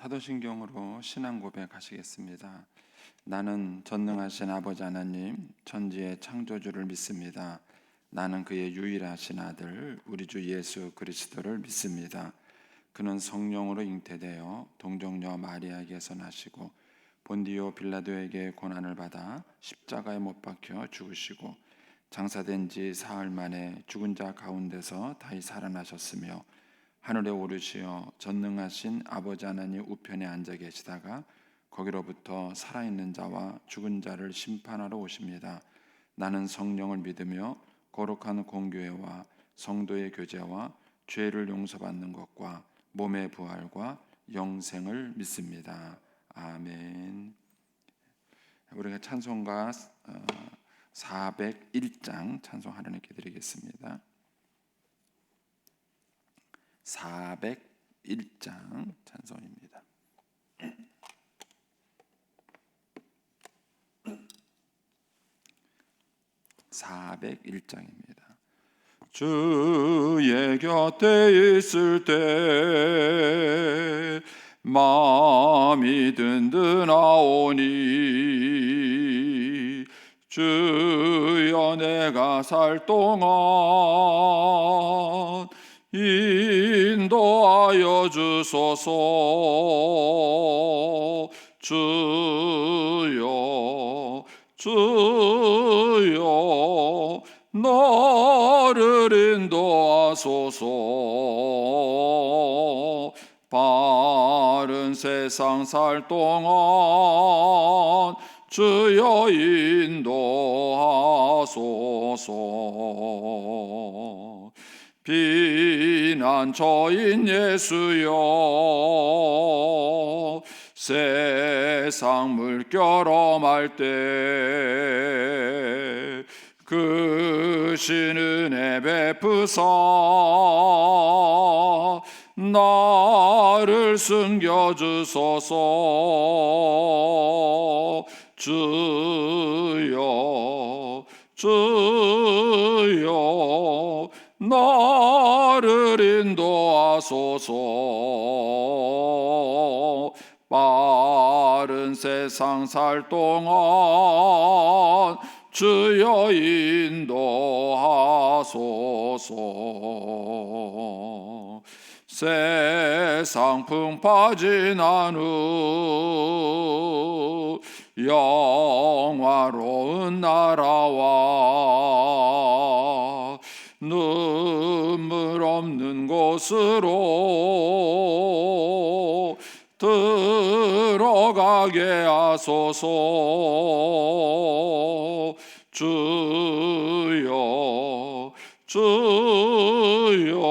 사도신경으로 신앙 고백하시겠습니다. 나는 전능하신 아버지 하나님 천지의 창조주를 믿습니다. 나는 그의 유일하신 아들 우리 주 예수 그리스도를 믿습니다. 그는 성령으로 잉태되어 동정녀 마리아에게서 나시고 본디오 빌라도에게 고난을 받아 십자가에 못 박혀 죽으시고 장사된 지 사흘 만에 죽은 자 가운데서 다시 살아나셨으며 하늘에 오르시어 전능하신 아버지 하나님 우편에 앉아 계시다가 거기로부터 살아있는 자와 죽은 자를 심판하러 오십니다. 나는 성령을 믿으며 거룩한 공교회와 성도의 교제와 죄를 용서받는 것과 몸의 부활과 영생을 믿습니다. 아멘. 우리가 찬송가 401장 찬송 하나님께 드리겠습니다. 401장 찬송입니다. 주의 곁에 있을 때 마음이 든든하오니 주여 내가 살 동안 인도하여 주소서. 주여 주여 나를 인도하소서. 바른 세상 살 동안 주여 인도하소서. 피난처인 예수여 세상 물결 엄할 때 크신 은혜 베푸사 나를 숨겨주소서. 주여 주여 나를 인도하소서. 빠른 세상 살 동안 주여 인도하소서. 세상 풍파 지난 후 영화로운 나라와 눈물 없는 곳으로 들어가게 하소서. 주여 주여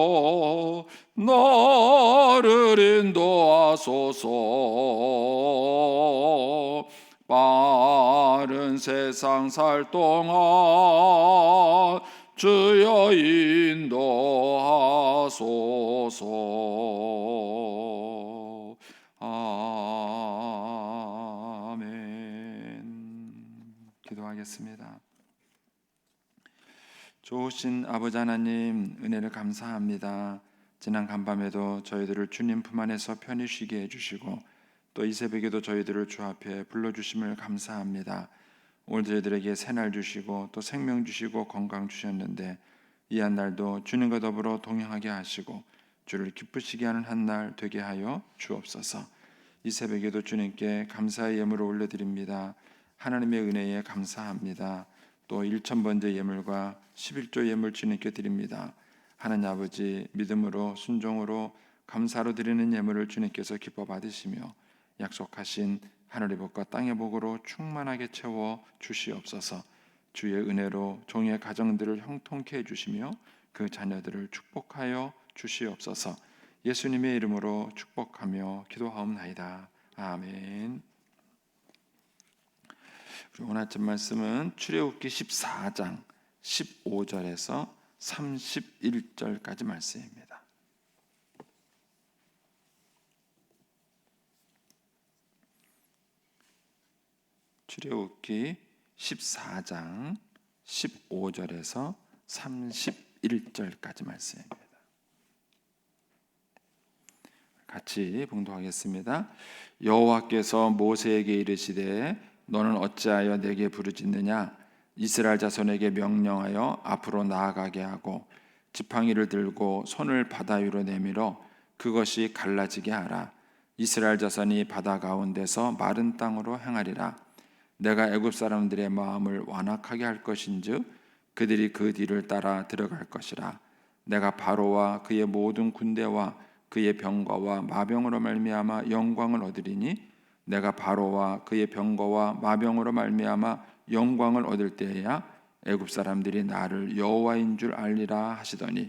나를 인도하소서. 빠른 세상 살 동안 주여 인도하소서. 아멘. 기도하겠습니다. 좋으신 아버지 하나님 은혜를 감사합니다. 지난 간밤에도 저희들을 주님 품 안에서 편히 쉬게 해주시고 또 이 새벽에도 저희들을 주 앞에 불러주심을 감사합니다. 오늘 저희들에게 새날 주시고 또 생명 주시고 건강 주셨는데 이 한 날도 주님과 더불어 동행하게 하시고 주를 기쁘시게 하는 한 날 되게 하여 주옵소서. 이 새벽에도 주님께 감사의 예물을 올려드립니다. 하나님의 은혜에 감사합니다. 또 1,000번째 예물과 11조 예물 주님께 드립니다. 하나님 아버지 믿음으로 순종으로 감사로 드리는 예물을 주님께서 기뻐 받으시며 약속하신 하늘의 복과 땅의 복으로 충만하게 채워 주시옵소서. 주의 은혜로 종의 가정들을 형통케 해주시며 그 자녀들을 축복하여 주시옵소서. 예수님의 이름으로 축복하며 기도하옵나이다. 아멘. 오늘 아침 말씀은 출애굽기 14장 15절에서 31절까지 말씀입니다. 출애굽기 14장 15절에서 31절까지 말씀입니다. 같이 봉독하겠습니다. 여호와께서 모세에게 이르시되 너는 어찌하여 내게 부르짖느냐? 이스라엘 자손에게 명령하여 앞으로 나아가게 하고 지팡이를 들고 손을 바다 위로 내밀어 그것이 갈라지게 하라. 이스라엘 자손이 바다 가운데서 마른 땅으로 행하리라. 내가 애굽 사람들의 마음을 완악하게 할 것인즉 그들이 그 뒤를 따라 들어갈 것이라. 내가 바로와 그의 모든 군대와 그의 병거와 마병으로 말미암아 영광을 얻으리니 내가 바로와 그의 병거와 마병으로 말미암아 영광을 얻을 때에야 애굽 사람들이 나를 여호와인 줄 알리라 하시더니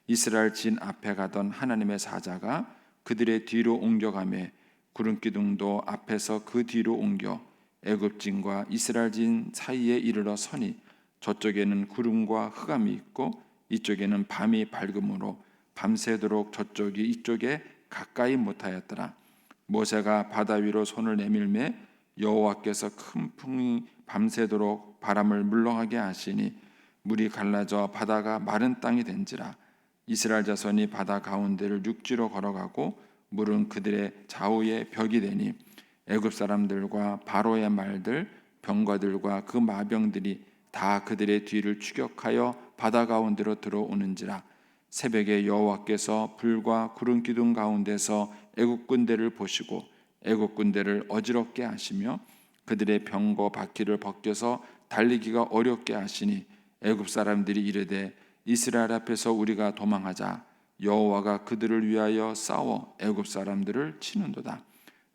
이스라엘 진 앞에 가던 하나님의 사자가 그들의 뒤로 옮겨가매 구름 기둥도 앞에서 그 뒤로 옮겨 애굽 진과 이스라엘 진 사이에 이르러 서니 저쪽에는 구름과 흑암이 있고 이쪽에는 밤이 밝음으로 밤새도록 저쪽이 이쪽에 가까이 못하였더라. 모세가 바다 위로 손을 내밀매 여호와께서 큰 풍이 밤새도록 바람을 물러가게 하시니 물이 갈라져 바다가 마른 땅이 된지라. 이스라엘 자손이 바다 가운데를 육지로 걸어가고 물은 그들의 좌우에 벽이 되니 애굽 사람들과 바로의 말들 병거들과 그 마병들이 다 그들의 뒤를 추격하여 바다 가운데로 들어오는지라. 새벽에 여호와께서 불과 구름 기둥 가운데서 애굽 군대를 보시고 애굽 군대를 어지럽게 하시며 그들의 병거 바퀴를 벗겨서 달리기가 어렵게 하시니 애굽 사람들이 이르되 이스라엘 앞에서 우리가 도망하자. 여호와가 그들을 위하여 싸워 애굽 사람들을 치는도다.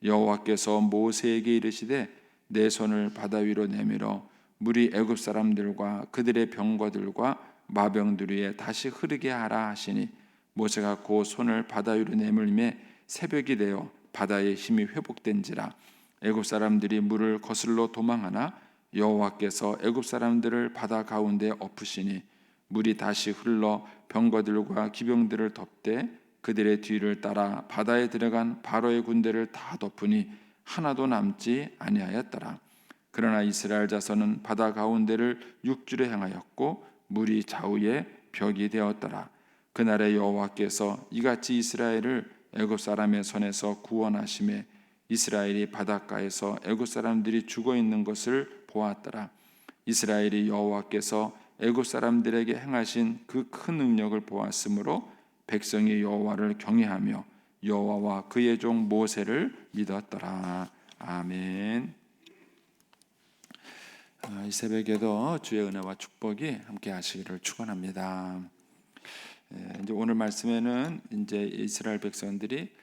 여호와께서 모세에게 이르시되 내 손을 바다 위로 내밀어 물이 애굽 사람들과 그들의 병거들과 마병들 위에 다시 흐르게 하라 하시니 모세가 그 손을 바다 위로 내밀매 새벽이 되어 바다의 힘이 회복된지라. 애굽 사람들이 물을 거슬러 도망하나 여호와께서 애굽 사람들을 바다 가운데 엎으시니 물이 다시 흘러 병거들과 기병들을 덮되 그들의 뒤를 따라 바다에 들어간 바로의 군대를 다 덮으니 하나도 남지 아니하였더라. 그러나 이스라엘 자손은 바다 가운데를 육지로 행하였고 물이 좌우에 벽이 되었더라. 그날에 여호와께서 이같이 이스라엘을 애굽 사람의 손에서 구원하심에 이스라엘이 바닷가에서 애굽 사람들이 죽어 있는 것을 보았더라. 이스라엘이 여호와께서 애굽 사람들에게 행하신 그 큰 능력을 보았으므로 백성이 여호와를 경외하며 여호와와 그의 종 모세를 믿었더라. 아멘. 이 새벽에도 주의 은혜와 축복이 함께 하시기를 축원합니다. 이제 오늘 말씀에는 이제 이스라엘 백성들이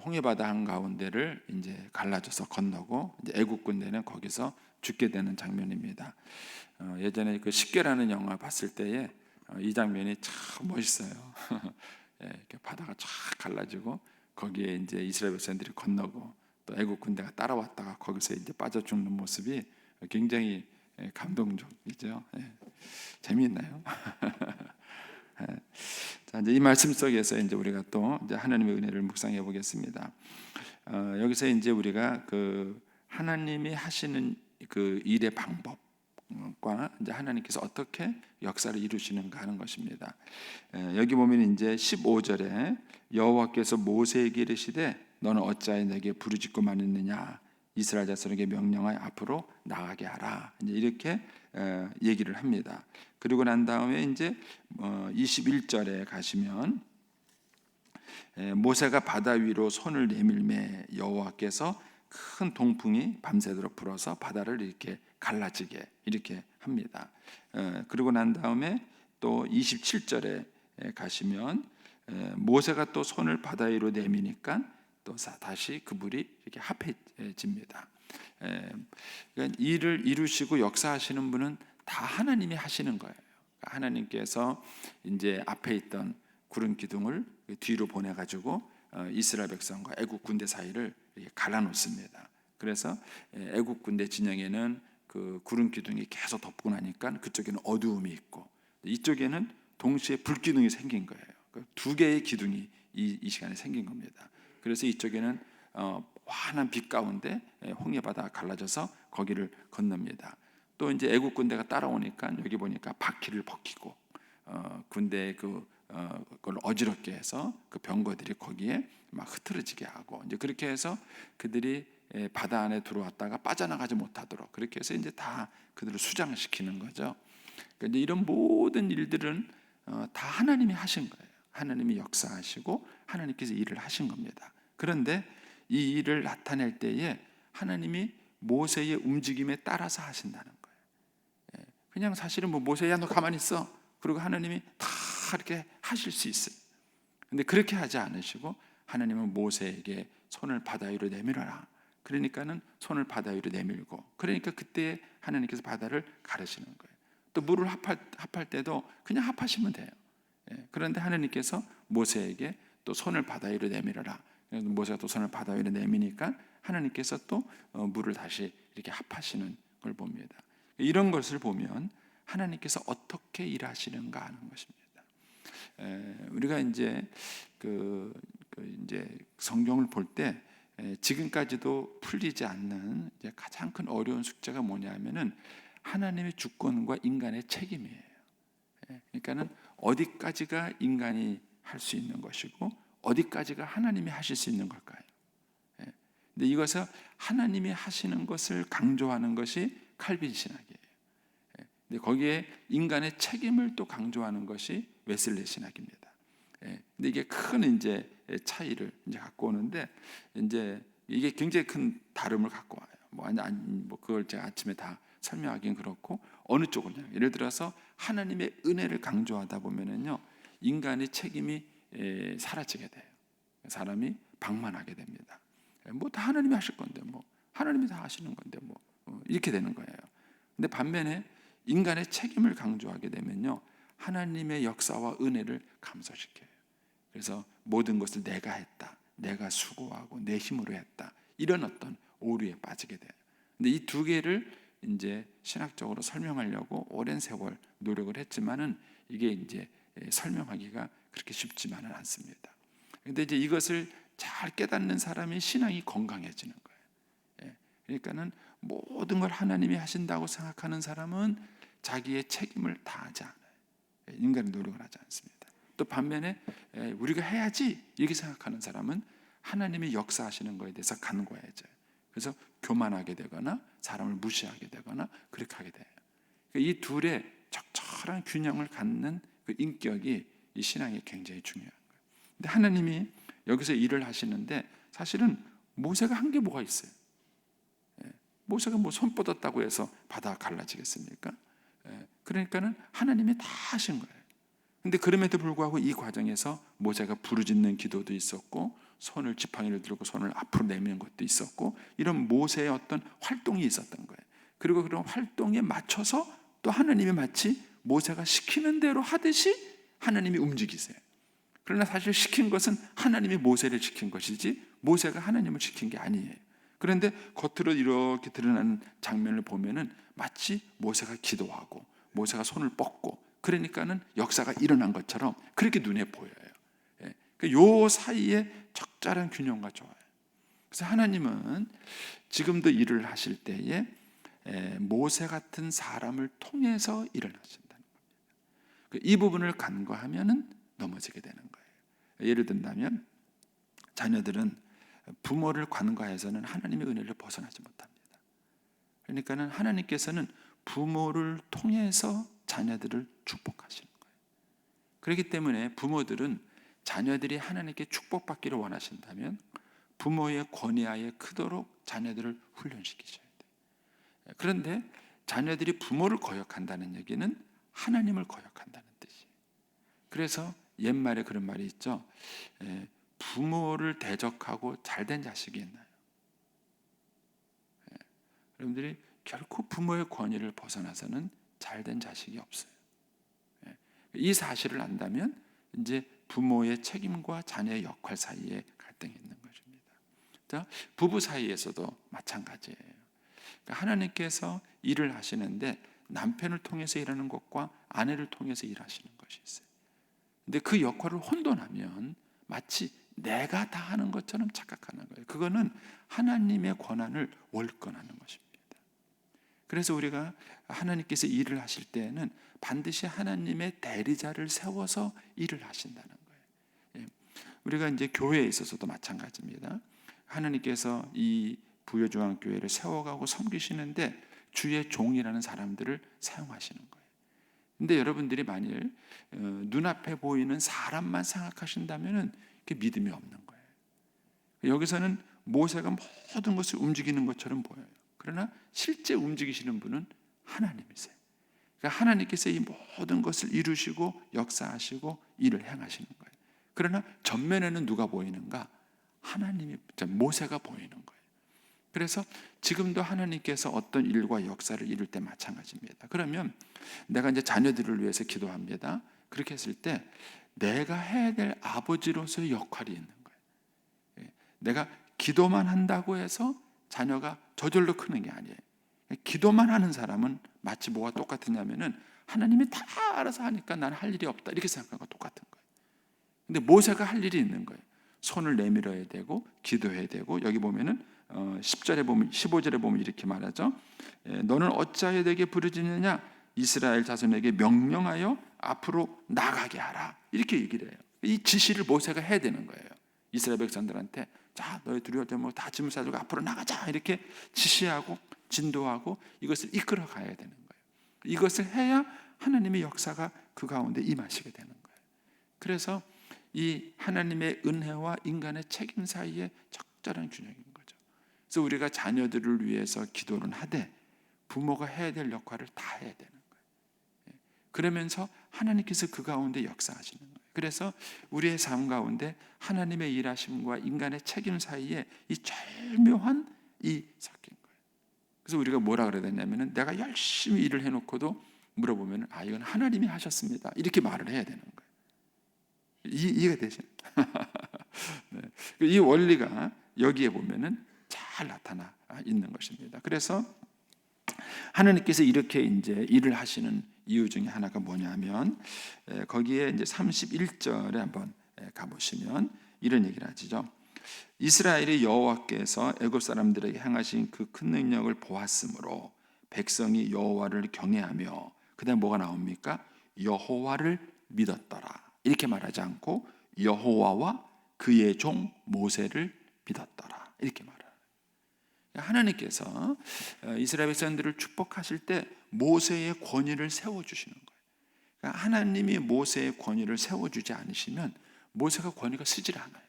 홍해바다 한 가운데를 이제 갈라져서 건너고 이제 애국 군대는 거기서 죽게 되는 장면입니다. 예전에 그 십계라는 영화 봤을 때에 이 장면이 참 멋있어요. 이렇게 바다가 쫙 갈라지고 거기에 이제 이스라엘 백성들이 건너고 또 애국 군대가 따라왔다가 거기서 이제 빠져 죽는 모습이 굉장히 감동적이죠. 재미있나요? 자, 이제 이 말씀 속에서 이제 우리가 또 이제 하나님의 은혜를 묵상해 보겠습니다. 여기서 이제 우리가 그 하나님이 하시는 그 일의 방법과 이제 하나님께서 어떻게 역사를 이루시는가 하는 것입니다. 여기 보면 이제 15절에 여호와께서 모세에게 이르시되 너는 어찌하여 내게 부르짖고만 있느냐? 이스라엘 자손에게 명령하여 앞으로 나가게 하라. 이제 이렇게 얘기를 합니다. 그리고 난 다음에 이제 21절에 가시면 모세가 바다 위로 손을 내밀매 여호와께서 큰 동풍이 밤새도록 불어서 바다를 이렇게 갈라지게 이렇게 합니다. 그리고 난 다음에 또 27절에 가시면 모세가 또 손을 바다 위로 내미니까 또 다시 그 물이 이렇게 합해집니다. 그러니까 일을 이루시고 역사하시는 분은 다 하나님이 하시는 거예요. 하나님께서 이제 앞에 있던 구름 기둥을 뒤로 보내 가지고 이스라엘 백성과 애국 군대 사이를 갈라놓습니다. 그래서 애국 군대 진영에는 그 구름 기둥이 계속 덮고 나니까 그쪽에는 어두움이 있고 이쪽에는 동시에 불 기둥이 생긴 거예요. 두 개의 기둥이 이 시간에 생긴 겁니다. 그래서 이쪽에는 환한 빛 가운데 홍해바다가 갈라져서 거기를 건넙니다. 또 이제 애국 군대가 따라오니까 여기 보니까 바퀴를 벗기고 군대의 그 그걸 어지럽게 해서 그 병거들이 거기에 막 흐트러지게 하고 이제 그렇게 해서 그들이 바다 안에 들어왔다가 빠져나가지 못하도록 그렇게 해서 이제 다 그들을 수장시키는 거죠. 그러니까 이제 이런 모든 일들은 다 하나님이 하신 거예요. 하나님이 역사하시고 하나님께서 일을 하신 겁니다. 그런데 이 일을 나타낼 때에 하나님이 모세의 움직임에 따라서 하신다는 거예요. 그냥 사실은 뭐 모세야 너 가만히 있어. 그리고 하나님이 다 이렇게 하실 수 있어요. 근데 그렇게 하지 않으시고 하나님은 모세에게 손을 바다 위로 내밀어라. 그러니까는 손을 바다 위로 내밀고 그러니까 그때 하나님께서 바다를 가르시는 거예요. 또 물을 합할 때도 그냥 합하시면 돼요. 그런데 하나님께서 모세에게 또 손을 바다 위로 내밀어라. 모세가 또 손을 바다 위로 내미니까 하나님께서 또 물을 다시 이렇게 합하시는 걸 봅니다. 이런 것을 보면 하나님께서 어떻게 일하시는가 하는 것입니다. 우리가 이제 이제 성경을 볼 때 지금까지도 풀리지 않는 이제 가장 큰 어려운 숙제가 뭐냐면은 하나님의 주권과 인간의 책임이에요. 그러니까는 어디까지가 인간이 할 수 있는 것이고 어디까지가 하나님이 하실 수 있는 걸까요? 근데 이것을 하나님이 하시는 것을 강조하는 것이 칼빈 신학이에요. 근데 거기에 인간의 책임을 또 강조하는 것이 웨슬리 신학입니다. 근데 이게 큰 이제 차이를 이제 갖고 오는데 이제 이게 굉장히 큰 다름을 갖고 와요. 뭐 그걸 제가 아침에 다 설명하기는 그렇고 어느 쪽은요. 예를 들어서 하나님의 은혜를 강조하다 보면은요, 인간의 책임이 사라지게 돼요. 사람이 방만하게 됩니다. 뭐 다 하나님이 하실 건데 뭐 하나님이 다 하시는 건데 뭐 이렇게 되는 거예요. 근데 반면에 인간의 책임을 강조하게 되면요, 하나님의 역사와 은혜를 감소시켜요. 그래서 모든 것을 내가 했다, 내가 수고하고 내 힘으로 했다, 이런 어떤 오류에 빠지게 돼요. 근데 이 두 개를 이제 신학적으로 설명하려고 오랜 세월 노력을 했지만은 이게 이제 설명하기가 그렇게 쉽지만은 않습니다. 근데 이제 이것을 잘 깨닫는 사람이 신앙이 건강해지는 거예요. 그러니까는 모든 걸 하나님이 하신다고 생각하는 사람은 자기의 책임을 다하지 않아요. 인간의 노력을 하지 않습니다. 또 반면에 우리가 해야지 이렇게 생각하는 사람은 하나님이 역사하시는 것에 대해서 간과해져요. 그래서 교만하게 되거나 사람을 무시하게 되거나 그렇게 하게 돼요. 이 둘의 적절한 균형을 갖는 그 인격이 이 신앙에 굉장히 중요한 거예요. 근데 하나님이 여기서 일을 하시는데 사실은 모세가 한 게 뭐가 있어요? 모세가 뭐 손 뻗었다고 해서 바다가 갈라지겠습니까? 그러니까는 하나님이 다 하신 거예요. 근데 그럼에도 불구하고 이 과정에서 모세가 부르짖는 기도도 있었고 손을 지팡이를 들고 손을 앞으로 내미는 것도 있었고 이런 모세의 어떤 활동이 있었던 거예요. 그리고 그런 활동에 맞춰서 또 하나님이 마치 모세가 시키는 대로 하듯이 하나님이 움직이세요. 그러나 사실 시킨 것은 하나님이 모세를 시킨 것이지 모세가 하나님을 시킨 게 아니에요. 그런데 겉으로 이렇게 드러나는 장면을 보면은 마치 모세가 기도하고 모세가 손을 뻗고 그러니까는 역사가 일어난 것처럼 그렇게 눈에 보여요. 요 사이에 적절한 균형과 좋아요. 그래서 하나님은 지금도 일을 하실 때에 모세 같은 사람을 통해서 일을 하신다는 겁니다. 이 부분을 간과하면은 넘어지게 되는 거예요. 예를 든다면 자녀들은 부모를 간과해서는 하나님의 은혜를 벗어나지 못합니다. 그러니까는 하나님께서는 부모를 통해서 자녀들을 축복하시는 거예요. 그렇기 때문에 부모들은 자녀들이 하나님께 축복받기를 원하신다면 부모의 권위하에 크도록 자녀들을 훈련시키셔야 돼요. 그런데 자녀들이 부모를 거역한다는 얘기는 하나님을 거역한다는 뜻이에요. 그래서 옛말에 그런 말이 있죠. 부모를 대적하고 잘된 자식이 있나요? 여러분들이 결코 부모의 권위를 벗어나서는 잘된 자식이 없어요. 이 사실을 안다면 이제 부모의 책임과 자녀의 역할 사이에 갈등이 있는 것입니다. 자, 부부 사이에서도 마찬가지예요. 그러니까 하나님께서 일을 하시는데 남편을 통해서 일하는 것과 아내를 통해서 일하시는 것이 있어요. 근데 그 역할을 혼돈하면 마치 내가 다 하는 것처럼 착각하는 거예요. 그거는 하나님의 권한을 월권하는 것입니다. 그래서 우리가 하나님께서 일을 하실 때에는 반드시 하나님의 대리자를 세워서 일을 하신다는 거예요. 우리가 이제 교회에 있어서도 마찬가지입니다. 하나님께서 이 부여중앙교회를 세워가고 섬기시는데 주의 종이라는 사람들을 사용하시는 거예요. 근데 여러분들이 만일 눈앞에 보이는 사람만 생각하신다면 그게 믿음이 없는 거예요. 여기서는 모세가 모든 것을 움직이는 것처럼 보여요. 그러나 실제 움직이시는 분은 하나님이세요. 그러니까 하나님께서 이 모든 것을 이루시고 역사하시고 일을 행하시는 거예요. 그러나 전면에는 누가 보이는가? 하나님이, 모세가 보이는 거예요. 그래서 지금도 하나님께서 어떤 일과 역사를 이룰 때 마찬가지입니다. 그러면 내가 이제 자녀들을 위해서 기도합니다. 그렇게 했을 때 내가 해야 될 아버지로서의 역할이 있는 거예요. 내가 기도만 한다고 해서 자녀가 저절로 크는 게 아니에요. 기도만 하는 사람은 마치 뭐가 똑같으냐면은 하나님이 다 알아서 하니까 나는 할 일이 없다 이렇게 생각하는 거 똑같은 거예요. 근데 모세가 할 일이 있는 거예요. 손을 내밀어야 되고 기도해야 되고, 여기 보면은 10절에 보면 15절에 보면 이렇게 말하죠. 너는 어찌하여 내게 부르짖느냐? 이스라엘 자손에게 명령하여 앞으로 나가게 하라. 이렇게 얘기를 해요. 이 지시를 모세가 해야 되는 거예요. 이스라엘 백성들한테 자, 너희 두려울 때 뭐 다 짐을 싸들고 앞으로 나가자 이렇게 지시하고 진도하고 이것을 이끌어 가야 되는 거예요. 이것을 해야 하나님의 역사가 그 가운데 임하시게 되는 거예요. 그래서 이 하나님의 은혜와 인간의 책임 사이에 적절한 균형인 거죠. 그래서 우리가 자녀들을 위해서 기도는 하되 부모가 해야 될 역할을 다 해야 되는 거예요. 그러면서 하나님께서 그 가운데 역사하시는 거예요. 그래서 우리의 삶 가운데 하나님의 일하심과 인간의 책임 사이에 이 절묘한 이 섞인 거예요. 그래서 우리가 뭐라 그래야 되냐면은 내가 열심히 일을 해놓고도 물어보면 이건 하나님이 하셨습니다 이렇게 말을 해야 되는 거예요. 이해가 되시나요? 네. 이 원리가 여기에 보면은 잘 나타나 있는 것입니다. 그래서 하나님께서 이렇게 이제 일을 하시는 이유 중에 하나가 뭐냐면 거기에 이제 31절에 한번 가보시면 이런 얘기를 하시죠. 이스라엘이 여호와께서 애굽 사람들에게 행하신 그 큰 능력을 보았으므로 백성이 여호와를 경외하며, 그다음 뭐가 나옵니까? 여호와를 믿었더라. 이렇게 말하지 않고 여호와와 그의 종 모세를 믿었더라 이렇게 말해요. 하나님께서 이스라엘 백성들을 축복하실 때 모세의 권위를 세워주시는 거예요. 그러니까 하나님이 모세의 권위를 세워주지 않으시면 모세가 권위가 쓰질 않아요.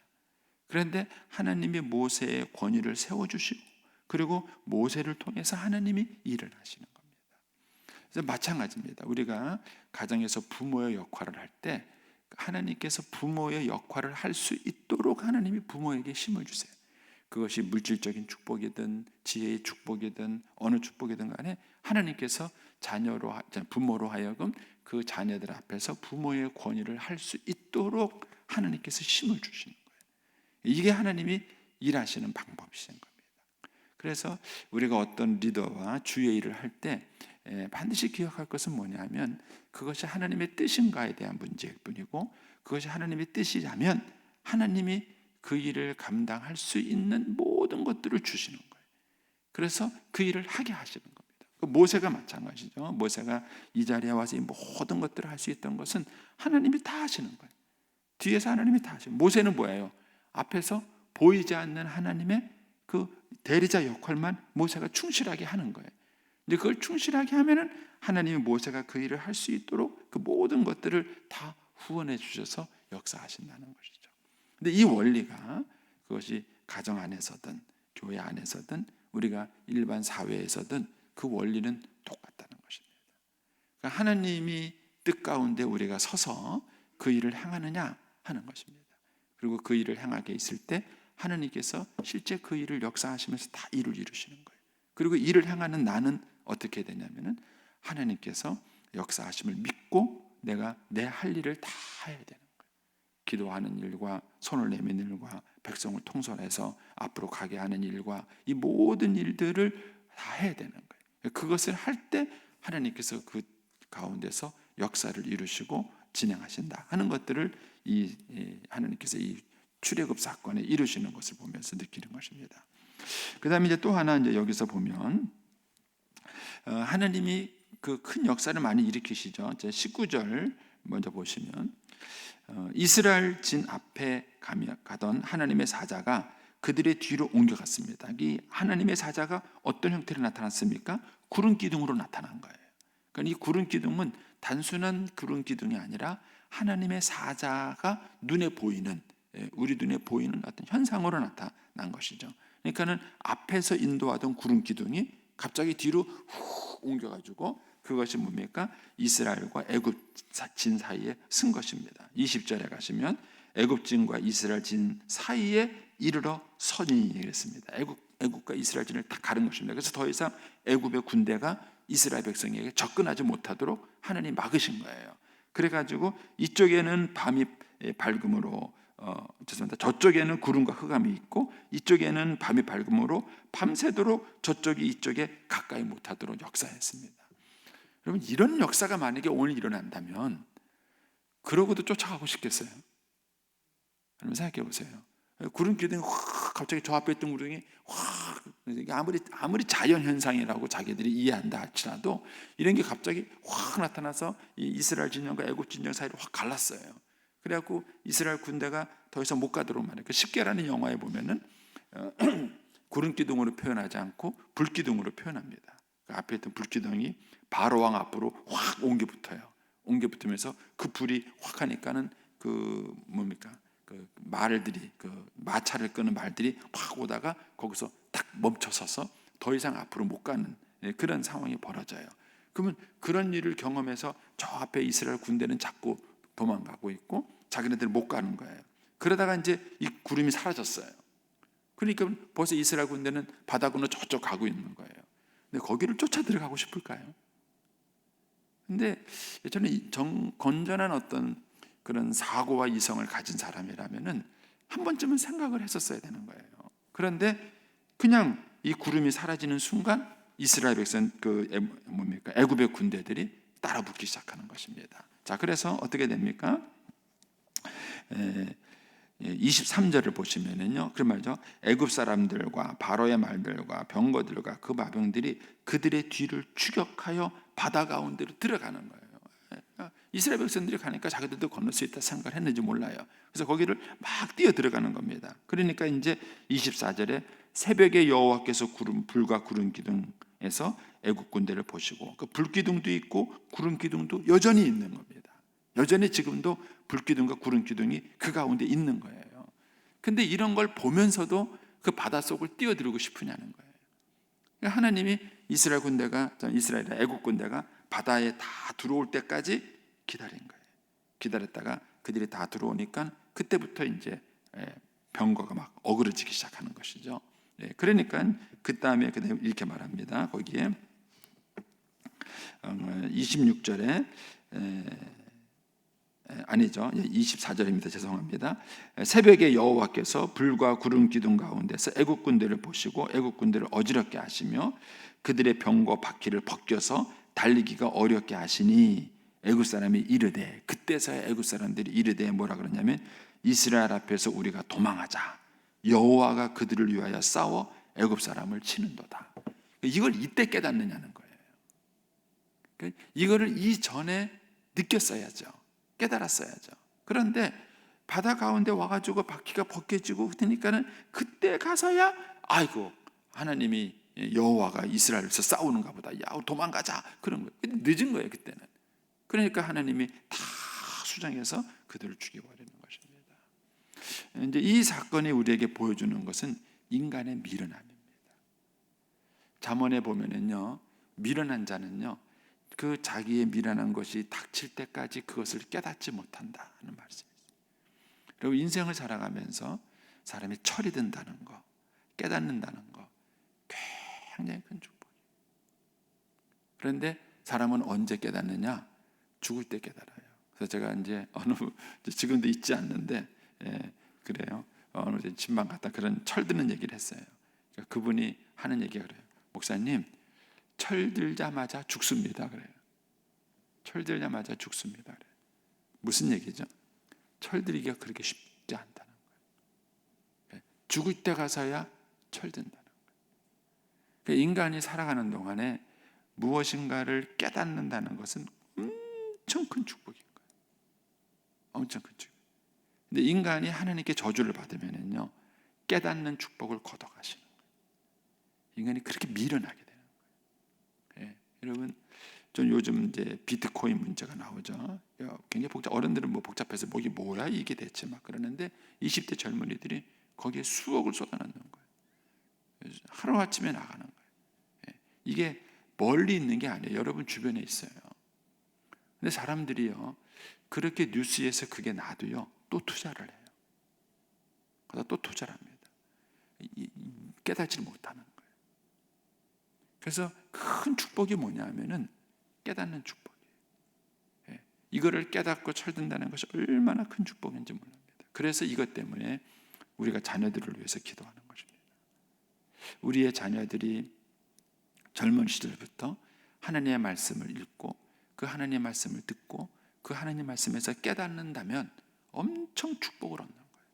그런데 하나님이 모세의 권위를 세워주시고 그리고 모세를 통해서 하나님이 일을 하시는 겁니다. 그래서 마찬가지입니다. 우리가 가정에서 부모의 역할을 할 때 하나님께서 부모의 역할을 할 수 있도록 하나님이 부모에게 힘을 주세요. 그것이 물질적인 축복이든 지혜의 축복이든 어느 축복이든 간에 하나님께서 부모로 하여금 그 자녀들 앞에서 부모의 권위를 할 수 있도록 하나님께서 힘을 주시는 거예요. 이게 하나님이 일하시는 방법이신 겁니다. 그래서 우리가 어떤 리더와 주의 일을 할 때 반드시 기억할 것은 뭐냐면 그것이 하나님의 뜻인가에 대한 문제일 뿐이고, 그것이 하나님의 뜻이라면 하나님이 그 일을 감당할 수 있는 모든 것들을 주시는 거예요. 그래서 그 일을 하게 하시는 겁니다. 모세가 마찬가지죠. 모세가 이 자리에 와서 이 모든 것들을 할 수 있던 것은 하나님이 다 하시는 거예요. 뒤에서 하나님이 다 하시는 거예요. 모세는 뭐예요? 앞에서 보이지 않는 하나님의 그 대리자 역할만 모세가 충실하게 하는 거예요. 근데 그걸 충실하게 하면은 하나님이 모세가 그 일을 할 수 있도록 그 모든 것들을 다 후원해 주셔서 역사하신다는 것이죠. 근데 이 원리가 그것이 가정 안에서든 교회 안에서든 우리가 일반 사회에서든 그 원리는 똑같다는 것입니다. 그러니까 하나님이 뜻 가운데 우리가 서서 그 일을 행하느냐 하는 것입니다. 그리고 그 일을 행하게 있을 때 하나님께서 실제 그 일을 역사하시면서 다 일을 이루시는 거예요. 그리고 일을 행하는 나는 어떻게 되냐면은 하나님께서 역사하심을 믿고 내가 내 할 일을 다 해야 되는 거예요. 기도하는 일과 손을 내미는 일과 백성을 통솔해서 앞으로 가게 하는 일과 이 모든 일들을 다 해야 되는 거예요. 그것을 할 때 하나님께서 그 가운데서 역사를 이루시고 진행하신다 하는 것들을 하나님께서 이 출애굽 사건에 이루시는 것을 보면서 느끼는 것입니다. 그다음에 이제 또 하나 이제 여기서 보면 하나님이 그 큰 역사를 많이 일으키시죠. 19절 먼저 보시면 이스라엘 진 앞에 가던 하나님의 사자가 그들의 뒤로 옮겨갔습니다. 이 하나님의 사자가 어떤 형태로 나타났습니까? 구름 기둥으로 나타난 거예요. 그러니까 이 구름 기둥은 단순한 구름 기둥이 아니라 하나님의 사자가 눈에 보이는, 우리 눈에 보이는 어떤 현상으로 나타난 것이죠. 그러니까는 앞에서 인도하던 구름 기둥이 갑자기 뒤로 훅 옮겨가지고 그것이 뭡니까? 이스라엘과 애굽 진 사이에 쓴 것입니다. 20절에 가시면 애굽 진과 이스라엘 진 사이에 이르러 서니 그랬습니다. 애굽과 이스라엘 진을 다 가른 것입니다. 그래서 더 이상 애굽의 군대가 이스라엘 백성에게 접근하지 못하도록 하나님 막으신 거예요. 그래가지고 이쪽에는 밤이 밝음으로 저쪽에는 구름과 흑암이 있고 이쪽에는 밤이 밝음으로 밤새도록 저쪽이 이쪽에 가까이 못하도록 역사했습니다. 여러분, 이런 역사가 만약에 오늘 일어난다면 그러고도 쫓아가고 싶겠어요? 여러분 생각해 보세요. 구름 기둥이 확 갑자기 저 앞에 있던 구름이 확 아무리 자연 현상이라고 자기들이 이해한다 할지라도 이런 게 갑자기 확 나타나서 이 이스라엘 진영과 애굽 진영 사이를 확 갈랐어요. 그래갖고 이스라엘 군대가 더 이상 못 가도록 말해요. 그 10개라는 영화에 보면은 구름 기둥으로 표현하지 않고 불 기둥으로 표현합니다. 그 앞에 있던 불 기둥이 바로 왕 앞으로 확 옮겨 붙어요. 옮겨 붙으면서 그 불이 확 하니까는 그 뭡니까? 그 말들이 그 마차를 끄는 말들이 확 오다가 거기서 딱 멈춰서서 더 이상 앞으로 못 가는 그런 상황이 벌어져요. 그러면 그런 일을 경험해서 저 앞에 이스라엘 군대는 자꾸 도망가고 있고 자기네들 못 가는 거예요. 그러다가 이제 이 구름이 사라졌어요. 그러니까 벌써 이스라엘 군대는 바다 건너 저쪽 가고 있는 거예요. 근데 거기를 쫓아 들어가고 싶을까요? 근데 저는 건전한 어떤 그런 사고와 이성을 가진 사람이라면은 한 번쯤은 생각을 했었어야 되는 거예요. 그런데 그냥 이 구름이 사라지는 순간 이스라엘 백성 애굽의 군대들이 따라붙기 시작하는 것입니다. 자, 그래서 어떻게 됩니까? 23절을 보시면은요, 그런 말이죠. 애굽 사람들과 바로의 말들과 병거들과 그 마병들이 그들의 뒤를 추격하여 바다 가운데로 들어가는 거예요. 이스라엘 백성들이 가니까 자기들도 건널 수 있다 생각을 했는지 몰라요. 그래서 거기를 막 뛰어 들어가는 겁니다. 그러니까 이제 24절에 새벽에 여호와께서 불과 구름 기둥에서 애굽 군대를 보시고 그 불 기둥도 있고 구름 기둥도 여전히 있는 겁니다. 여전히 지금도 불기둥과 구름 기둥이 그 가운데 있는 거예요. 근데 이런 걸 보면서도 그 바닷속을 뛰어들고 싶으냐는 거예요. 그러니까 하나님이 이스라엘 애굽 군대가 바다에 다 들어올 때까지 기다린 거예요. 기다렸다가 그들이 다 들어오니까 그때부터 이제 병거가 막 어그러지기 시작하는 것이죠. 그러니까 그 다음에 이렇게 말합니다. 거기에 26절에 아니죠. 24절입니다. 죄송합니다. 새벽에 여호와께서 불과 구름 기둥 가운데서 애굽 군대를 보시고 애굽 군대를 어지럽게 하시며 그들의 병거 바퀴를 벗겨서 달리기가 어렵게 하시니 애굽 사람이 이르되 그때서야 애굽 사람들이 이르되 뭐라 그러냐면 이스라엘 앞에서 우리가 도망하자. 여호와가 그들을 위하여 싸워 애굽 사람을 치는도다. 이걸 이때 깨닫느냐는 거예요. 이거를 이전에 느꼈어야죠. 깨달았어야죠. 그런데 바다 가운데 와가지고 바퀴가 벗겨지고 그러니까는 그때 가서야 아이고 하나님이 여호와가 이스라엘에서 싸우는가 보다. 야 도망가자 그런 거예요. 늦은 거예요 그때는. 그러니까 하나님이 다 수정해서 그들을 죽여버리는 것입니다. 이제 이 사건이 우리에게 보여주는 것은 인간의 미련함입니다. 잠언에 보면은요 미련한 자는요 그 자기의 미련한 것이 닥칠 때까지 그것을 깨닫지 못한다 하는 말씀입니다. 그리고 인생을 살아가면서 사람이 철이 든다는 거, 깨닫는다는 거 굉장히 큰 축복이에요. 그런데 사람은 언제 깨닫느냐? 죽을 때 깨달아요. 그래서 제가 이제 지금도 있지 않는데 그래요. 어느 집만 갔다 그런 철 드는 얘기를 했어요. 그러니까 그분이 하는 얘기가 그래요. 목사님 철 들자마자 죽습니다. 그래요. 철 들자마자 죽습니다. 그래요. 무슨 얘기죠? 철 들기가 그렇게 쉽지 않다는 거예요. 죽을 때 가서야 철 든다는 거예요. 인간이 살아가는 동안에 무엇인가를 깨닫는다는 것은 엄청 큰 축복인 거예요. 엄청 큰 축복. 근데 인간이 하나님께 저주를 받으면은요, 깨닫는 축복을 걷어가시는 거예요. 인간이 그렇게 미련하게 되는 거예요. 예, 여러분, 전 요즘 이제 비트코인 문제가 나오죠. 굉장히 어른들은 뭐 복잡해서 이게 뭐야 이게 대체 막 그러는데 20대 젊은이들이 거기에 수억을 쏟아넣는 거예요. 하루 아침에 나가는 거예요. 예, 이게 멀리 있는 게 아니에요. 여러분 주변에 있어요. 근데 사람들이요, 그렇게 뉴스에서 그게 나도요, 또 투자를 해요. 그러다 또 투자를 합니다. 깨닫지를 못하는 거예요. 그래서 큰 축복이 뭐냐면은 깨닫는 축복이에요. 예, 이거를 깨닫고 철든다는 것이 얼마나 큰 축복인지 모릅니다. 그래서 이것 때문에 우리가 자녀들을 위해서 기도하는 것입니다. 우리의 자녀들이 젊은 시절부터 하나님의 말씀을 읽고 그 하나님의 말씀을 듣고 그 하나님의 말씀에서 깨닫는다면 엄청 축복을 얻는 거예요.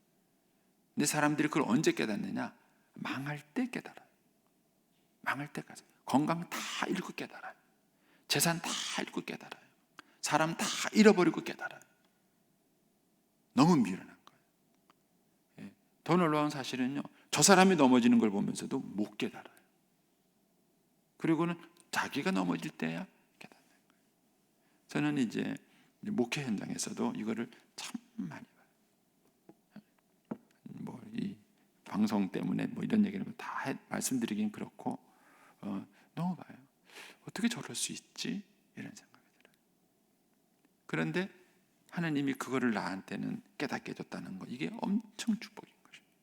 근데 사람들이 그걸 언제 깨닫느냐? 망할 때 깨달아요. 망할 때까지. 건강 다 잃고 깨달아요. 재산 다 잃고 깨달아요. 사람 다 잃어버리고 깨달아요. 너무 미련한 거예요. 예. 더 놀라운 사실은요, 저 사람이 넘어지는 걸 보면서도 못 깨달아요. 그리고는 자기가 넘어질 때야 깨닫는 거예요. 저는 이제 목회 현장에서도 이거를 참 많이 봐요. 뭐 이 방송 때문에 뭐 이런 얘기를 다 말씀드리긴 그렇고 너무 봐요. 어떻게 저럴 수 있지? 이런 생각이 들어요. 그런데 하나님이 그거를 나한테는 깨닫게 해줬다는 거, 이게 엄청 축복인 것입니다.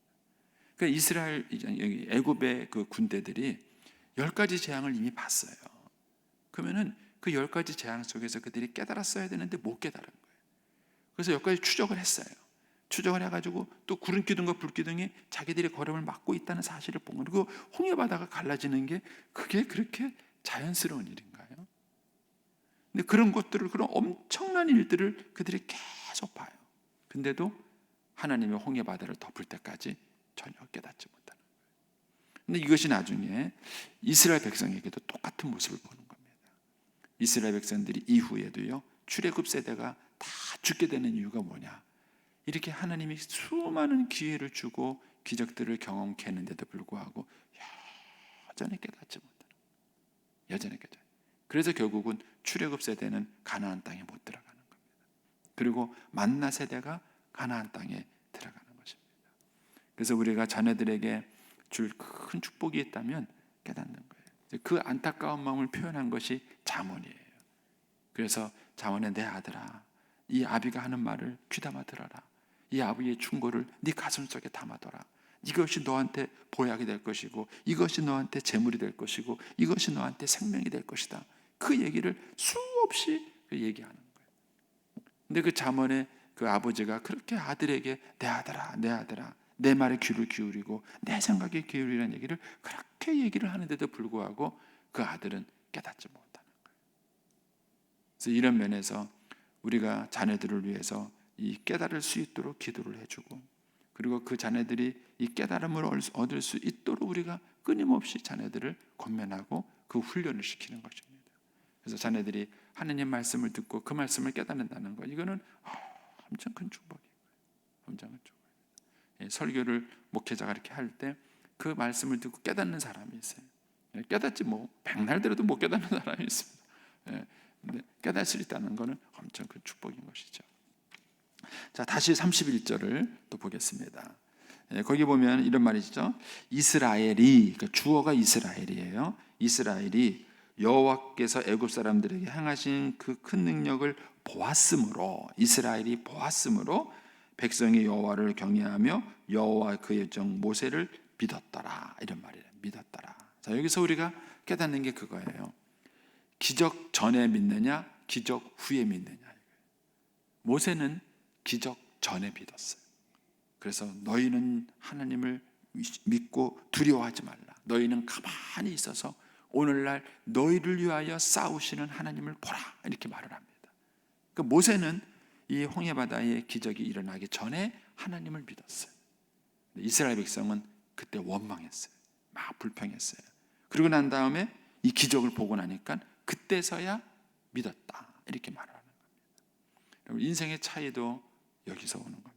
그러니까 이스라엘, 여기 애굽의 그 군대들이 10가지 재앙을 이미 봤어요. 그러면은 그 10가지 재앙 속에서 그들이 깨달았어야 되는데 못 깨달은 거예요. 그래서 10가지 추적을 했어요. 추적을 해가지고 또 구름 기둥과 불 기둥이 자기들의 걸음을 막고 있다는 사실을 본 거예요. 그리고 홍해 바다가 갈라지는 게 그게 그렇게 자연스러운 일인가요? 근데 그런 것들을, 그런 엄청난 일들을 그들이 계속 봐요. 근데도 하나님의 홍해 바다를 덮을 때까지 전혀 깨닫지 못하는 거예요. 근데 이것이 나중에 이스라엘 백성에게도 똑같은 모습을 보는 겁니다. 이스라엘 백성들이 이후에도요, 출애굽 세대가 다 죽게 되는 이유가 뭐냐? 이렇게 하나님이 수많은 기회를 주고 기적들을 경험케 했는데도 불구하고 여전히 깨닫지 못하는 거예요. 여전히 깨닫지. 그래서 결국은 출애굽 세대는 가나안 땅에 못 들어가는 겁니다. 그리고 만나 세대가 가나안 땅에 들어가는 것입니다. 그래서 우리가 자녀들에게 줄 큰 축복이 있다면 깨닫는 거예요. 그 안타까운 마음을 표현한 것이 잠언이에요. 그래서 잠언에 내 아들아, 이 아비가 하는 말을 귀담아 들어라. 이 아비의 충고를 네 가슴속에 담아둬라. 이것이 너한테 보약이 될 것이고, 이것이 너한테 재물이 될 것이고, 이것이 너한테 생명이 될 것이다. 그 얘기를 수없이 얘기하는 거예요. 근데 그 잠언의 그 아버지가 그렇게 아들에게 내 아들아, 내 아들아, 내 말에 귀를 기울이고 내 생각에 기울이라는 얘기를 그렇게 얘기를 하는데도 불구하고 그 아들은 깨닫지 못하는 거예요. 그래서 이런 면에서 우리가 자녀들을 위해서 이 깨달을 수 있도록 기도를 해주고, 그리고 그 자녀들이 이 깨달음을 얻을 수 있도록 우리가 끊임없이 자녀들을 권면하고 그 훈련을 시키는 것입니다. 그래서 자녀들이 하나님 말씀을 듣고 그 말씀을 깨닫는다는 것, 이거는 엄청 큰 축복이에요. 엄청 큰 축복입니다. 예, 설교를 목회자가 이렇게 할 때 그 말씀을 듣고 깨닫는 사람이 있어요. 예, 깨닫지 뭐 백날 들어도 못 깨닫는 사람이 있습니다. 예, 근데 깨달을 수 있다는 것은 엄청 큰 축복인 것이죠. 자, 다시 31절을 또 보겠습니다. 예, 거기 보면 이런 말이죠. 이스라엘이, 그러니까 주어가 이스라엘이에요. 이스라엘이 여호와께서 애굽 사람들에게 행하신 그 큰 능력을 보았으므로, 이스라엘이 보았으므로 백성이 여호와를 경외하며 여호와 그의 종 모세를 믿었더라. 이런 말이에요. 믿었더라. 자, 여기서 우리가 깨닫는 게 그거예요. 기적 전에 믿느냐, 기적 후에 믿느냐. 모세는 기적 전에 믿었어요. 그래서 너희는 하나님을 믿고 두려워하지 말라. 너희는 가만히 있어서 오늘날 너희를 위하여 싸우시는 하나님을 보라. 이렇게 말을 합니다. 그러니까 모세는 이 홍해바다의 기적이 일어나기 전에 하나님을 믿었어요. 이스라엘 백성은 그때 원망했어요. 막 불평했어요. 그러고 난 다음에 이 기적을 보고 나니까 그때서야 믿었다, 이렇게 말하는 겁니다. 인생의 차이도 여기서 오는 겁니다.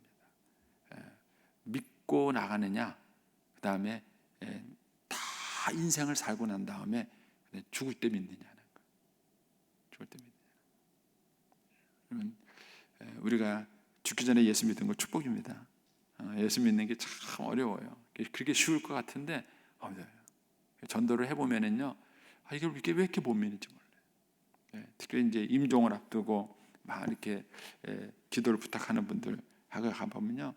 믿고 나가느냐, 그 다음에 다 인생을 살고 난 다음에 죽을 때 믿느냐는 거예요. 죽을 때 믿느냐. 우리가 죽기 전에 예수 믿는 거 축복입니다. 예수 믿는 게 참 어려워요. 그렇게 쉬울 것 같은데 어려워요. 전도를 해보면은요, 이게 왜 이렇게 못 믿는지 몰라요. 특히 이제 임종을 앞두고 막 이렇게 기도를 부탁하는 분들 하고 가보면요,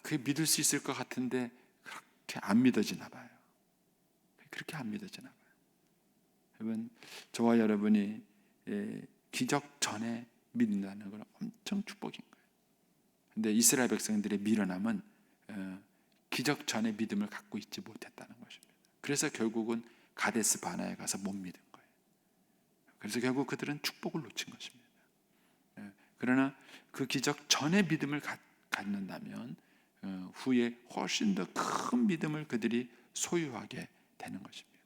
그게 믿을 수 있을 것 같은데 그렇게 안 믿어지나 봐요. 그렇게 안 믿어지나 봐요. 여러분, 저와 여러분이 기적 전에 믿는다는 건 엄청 축복인 거예요. 근데 이스라엘 백성들의 미련함은 기적 전에 믿음을 갖고 있지 못했다는 것입니다. 그래서 결국은 가데스 바나에 가서 못 믿은 거예요. 그래서 결국 그들은 축복을 놓친 것입니다. 그러나 그 기적 전에 믿음을 갖는다면 후에 훨씬 더 큰 믿음을 그들이 소유하게 되는 것입니다.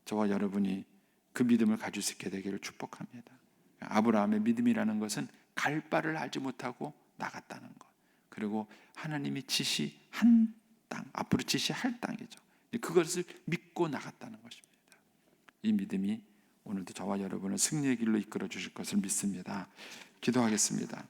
저와 여러분이 그 믿음을 가질 수 있게 되기를 축복합니다. 아브라함의 믿음이라는 것은 갈 바를 알지 못하고 나갔다는 것, 그리고 하나님이 지시한 땅, 앞으로 지시할 땅이죠. 그것을 믿고 나갔다는 것입니다. 이 믿음이 오늘도 저와 여러분을 승리의 길로 이끌어 주실 것을 믿습니다. 기도하겠습니다.